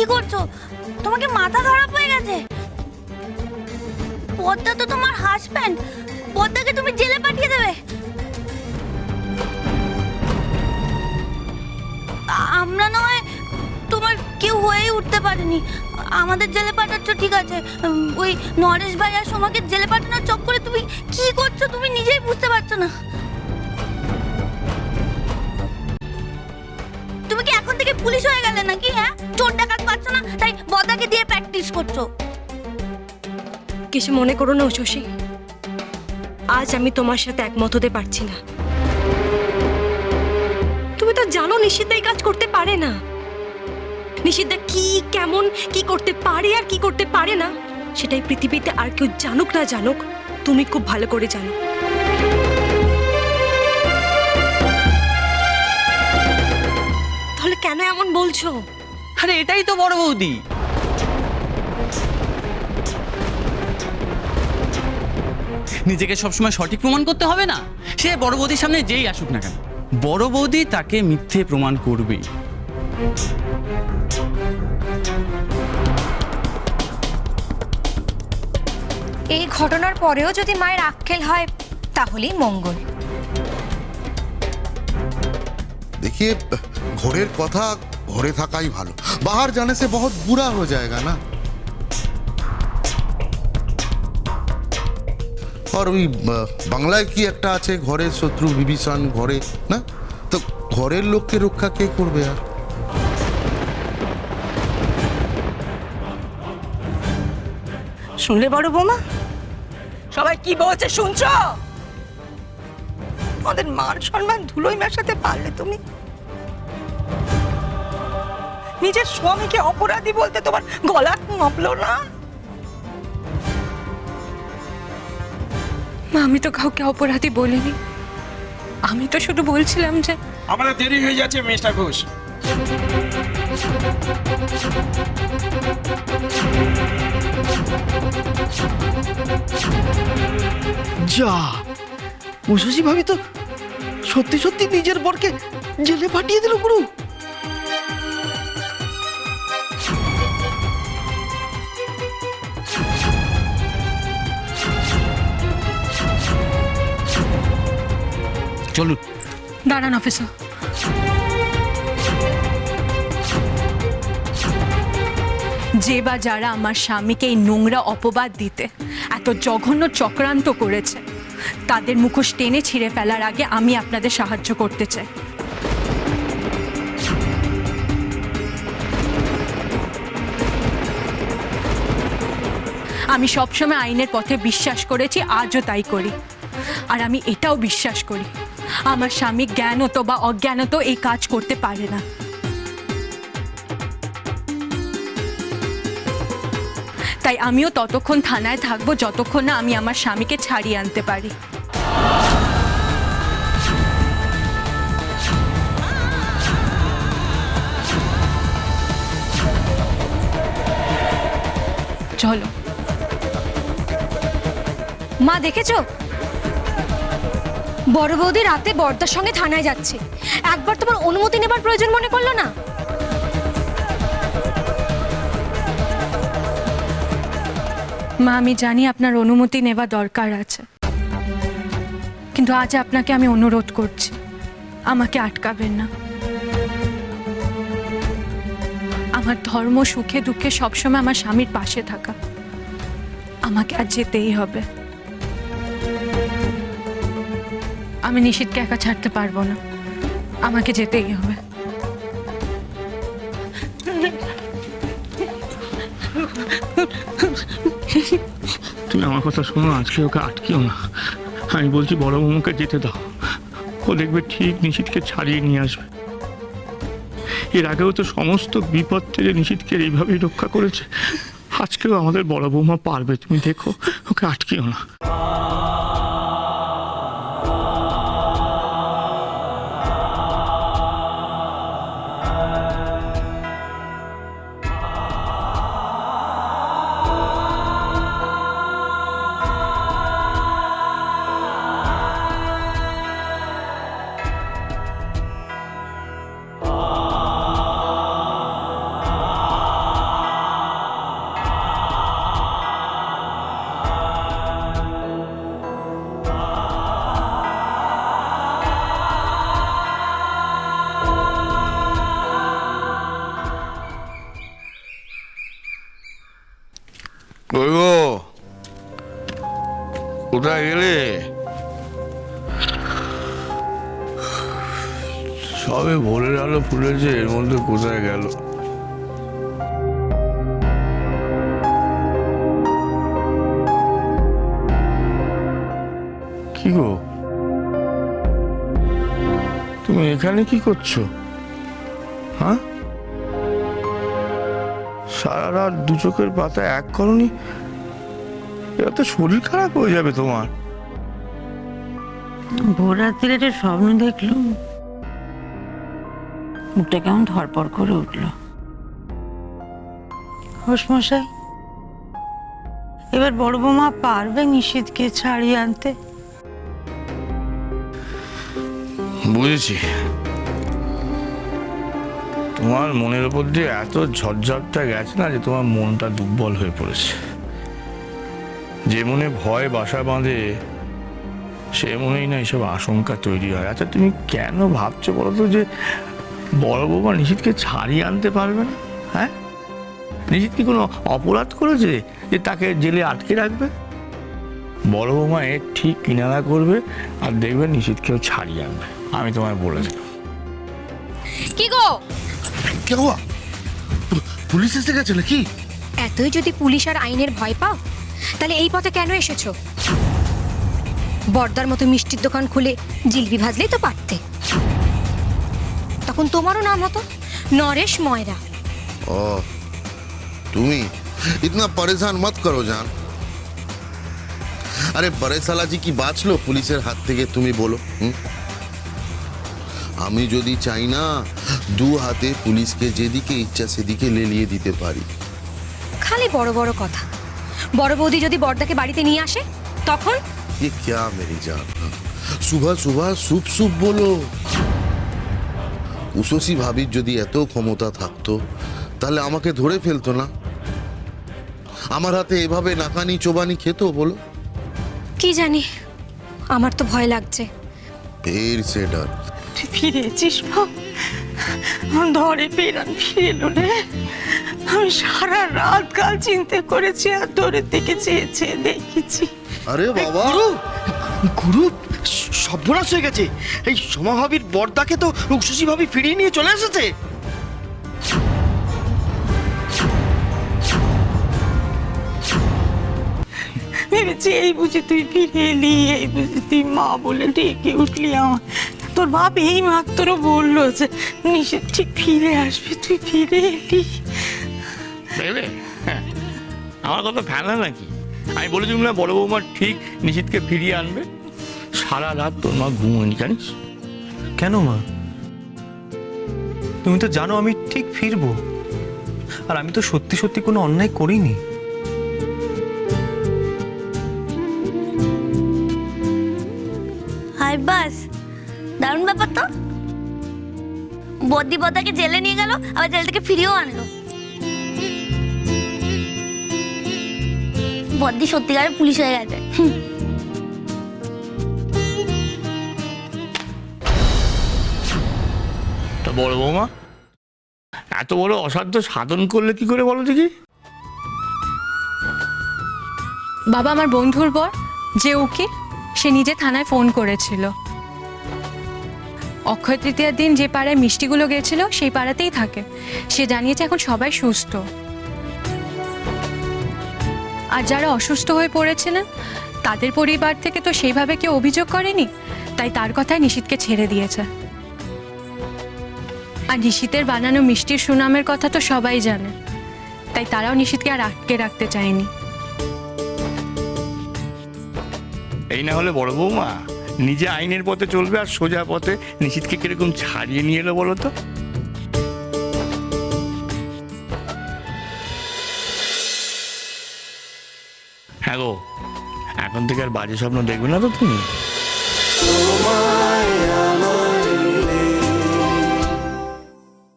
কি করছো? তোমাকে মাথা খারাপ হয়ে গেছে? পদ্মা তো তোমার হাজবেন্ড, পদ্মাকে তুমি জেলে পাঠিয়ে দেবে? আমরা নয় তোমার কেউ হয়ে উঠতে পারেনি, আমাদের জেলে পাঠাচ্ছ ঠিক আছে, ওই নরেশ ভাই আর সোমাকে জেলে পাঠানোর চক্করে তুমি কি করছো তুমি নিজেই বুঝতে পারছো না। তুমি কি এখন থেকে পুলিশ হয়ে গেলে নাকি? হ্যাঁ, চোর ডাকাত পাচ্ছ না তাই বদাকে দিয়ে প্র্যাকটিস করছো। কিছু মনে করো না শশী, আজ আমি তোমার সাথে একমত হতে পারছি না। তুমি তো জানো নিশিতদা এই কাজ করতে পারে না। নিশিতদা কি কেমন কি করতে পারে আর কি করতে পারে না সেটাই পৃথিবীতে আর কেউ জানুক না জানুক তুমি খুব ভালো করে জানো। তাহলে কেন এমন বলছো? আরে এটাই তো বড় বৌদি। নিজেকে সবসময় সঠিক প্রমাণ করতে হবে না, সে বড় বৌদির সামনে যেই আসুক না কেন বড় বৌদি তাকে মিথ্যে প্রমাণ করবেই। এই ঘটনার পরেও যদি মায়ের আক্কেল হয় তাহলেই মঙ্গল। देखिए घोड़े कथा घोड़े থাকাই ভালো, बाहर जाने से बहुत बुरा हो जाएगा ना। और ওই বাংলায় কি একটা আছে, ঘরের শত্রু বিভীষণ ঘরে না, তো ঘরের লোককে রক্ষা কে করবে আর? শুনলে বড় বৌমা, সবাই কি বলছে শুনছো? আমাদের মান সম্মান ধুলোয় মেশাতে পারলে তুমি? নিজের স্বামীকে অপরাধী বলতে তোমার গলা কাঁপলো না? মা, আমি তো কাউকে অপরাধী বলিনি, আমি তো শুধু বলছিলাম যে আমাদের দেরি হয়ে যাচ্ছে মিস্টার ঘোষ। যা উষসী ভাবি তো সত্যি সত্যি নিজের বরকে জেলে পাঠিয়ে দিল গুরু। চলুন। দাঁড়ান অফিসার, যে বা যারা আমার স্বামীকে এই নোংরা অপবাদ দিতে এত জঘন্য চক্রান্ত করেছে তাদের মুখোশ টেনে ছিঁড়ে ফেলার আগে আমি আপনাদের সাহায্য করতে চাই। আমি সবসময় আইনের পথে বিশ্বাস করেছি, আজও তাই করি। আর আমি এটাও বিশ্বাস করি আমার স্বামী জ্ঞানত বা অজ্ঞানত এই কাজ করতে পারে না। তাই আমিও ততক্ষণ থানায় থাকবো যতক্ষণ না আমি আমার স্বামীকে ছাড়িয়ে আনতে পারি। চলো। মা দেখেছো, বড় বৌদি রাতে বড়দার সঙ্গে থানায় যাচ্ছে, একবার তোমার অনুমতি নেবার প্রয়োজন মনে করলো না? মা, আমি জানি আপনার অনুমতি নেওয়া দরকার আছে, কিন্তু আজ আপনাকে আমি অনুরোধ করছি, আমাকে আটকাবেন না। আমার ধর্ম সুখে দুঃখে সবসময় আমার স্বামীর পাশে থাকা, আমাকে আজ যেতেই হবে। আমি নিশিতকে একা ছাড়তে পারবো না, আমাকে যেতেই হবে। তুমি আমার কথা শোনো, আজকে ওকে আটকেও না। আমি বলছি বড় বৌমাকে যেতে দাও, ও দেখবে ঠিক নিশিতকে ছাড়িয়ে নিয়ে আসবে। এর আগেও তো সমস্ত বিপদ থেকে নিশিতকে এইভাবেই রক্ষা করেছে, আজকেও আমাদের বড় বৌমা পারবে, তুমি দেখো, ওকে আটকেও না। ওই গো, কোথায় গেলে? সবে ভোরের আলো ফুলেছে, এর মধ্যে কোথায় গেল? কি গো, তুমি এখানে কি করছো? হ্যাঁ, সারা রাত দু চোখের পাতা এক করনি, এরা তো শরীর খারাপ হয়ে যাবে তোমার। ভোর রাত্রিরে একটা স্বপ্ন দেখলুম, মুখটা কেমন ধরপড় করে উঠল। হোশমশাই, এবার বড় বৌমা পারবে নিশীথকে ছাড়িয়ে আনতে? বুঝেছি, তোমার মনের উপর দিয়ে এত ঝড়ঝড়টা গেছে না যে তোমার মনটা দুর্বল হয়ে পড়েছে। যে মনে ভয় বাসা বাঁধে সে মনেই না এসব আশঙ্কা তৈরি হয়। আচ্ছা, তুমি কেন ভাবছো বলো তো যে বড় বৌমা নিশীথকে ছাড়িয়ে আনতে পারবে না? হ্যাঁ, নিশীথ কি কোনো অপরাধ করেছে যে তাকে জেলে আটকে রাখবে? বড় বৌমা এর ঠিক কিনারা করবে আর দেখবে নিশীথকেও ছাড়িয়ে আনবে, আমি তোমায় বলে দিই। কি গো, কে হওয়া? পুলিশ এসে গেছে নাকি? এতই যদি পুলিশ আর আইনের ভয় পাও তাহলে এই পথে কেন এসেছো? বর্দার মতো মিষ্টির দোকান খুলে জিলবি ভাজলেই তো পারতে। তখন তোমারও নাম হতো নরেশ ময়রা। ও, তুমি ইতনা পরেশান মত করো জান। আরে বড়ে সালাজি কি বাঁচলো পুলিশের হাত থেকে, তুমি বলো? আমি যদি চাই না দু হাতে পুলিশকে যেদিকে ইচ্ছা সেদিকে লেলিয়ে দিতে পারি। খালি বড় বড় কথা। বড় বৌদি যদি বর্দাকে বাড়িতে নিয়ে আসে তখন? ये क्या मेरी जान, सुबह सुबह সুপ সুপ বলো। উশসী ভাবির যদি এত ক্ষমতা থাকতো তাহলে আমাকে ধরে ফেলতো না, আমার হাতে এভাবে নাকানি চোবানি খেত বলো? কি জানি, আমার তো ভয় লাগছে। ফের সে ডর। তুই ফিরেছিস মা? ধরে ফেরান ফিরেলো রে। আমি সারা রাত কাল চিন্তা করেছি আর দূরের দিকে চেয়ে চেয়ে দেখেছি। আরে বাবা, গুরু, সর্বনাশ হয়ে গেছে। এই সমাভাবীর বর্দাকে তো উশসী ভাবি ফিরিয়ে নিয়ে চলে এসেছে। ভেবেছি এই বুঝি তুই ফিরে এলি, এই বুঝি তুই মা বলে ডেকে উঠলি আমার। তোর বাপ এই মাত্র বললো যে নিশীথ ঠিক ফিরে আসবে, তুই ফিরে এলি। দেখলে, হ্যাঁ, আমার কথা ফেলা নাকি? আমি বলেছিলাম না বড় বৌমা ঠিক নিশীথকে ফিরিয়ে আনবে। সারা রাত তোর মা ঘুমোয়নি, জানিস? কেন মা? তুমি তো জানো আমি ঠিক ফিরবো, আর আমি তো সত্যি সত্যি কোনো অন্যায় করিনি। হাই বাস, দারুণ ব্যাপার তো। বদ্দি বদ্দাকে জেলে নিয়ে গেল, আবার জেল থেকে ফিরিয়েও আনলো। বদ্দি সত্যিকারের পুলিশ হয়ে গেছে। তা বড় বৌমা এত বড় অসাধ্য সাধন করলে কি করে বলো দেখি? বাবা, আমার বন্ধুর বর যে উকিল, সে নিজে থানায় ফোন করেছিল। অক্ষয় তৃতীয়ার দিন যে পাড়ায় মিষ্টিগুলো গেছিল সেই পাড়াতেই থাকে। সে জানিয়েছে এখন সবাই সুস্থ, আর যারা অসুস্থ হয়ে পড়েছিলেন তাদের পরিবার থেকে তো সেইভাবে কেউ অভিযোগ করেনি, তাই তার কথায় নিশীথকে ছেড়ে দিয়েছে। আর নিশীথের বানানো মিষ্টির সুনামের কথা তো সবাই জানে, তাই তারাও নিশীথকে আর আটকে রাখতে চায়নি। এই না হলে বড় বৌমা নিজে আইনের পথে চলবে আর সোজা পথে নিশীথকে কিরকম ছাড়িয়ে নিয়ে এলো বলো তো? হ্যাঁ গো, এখন থেকে আর বাজে স্বপ্ন দেখবে না তো তুমি?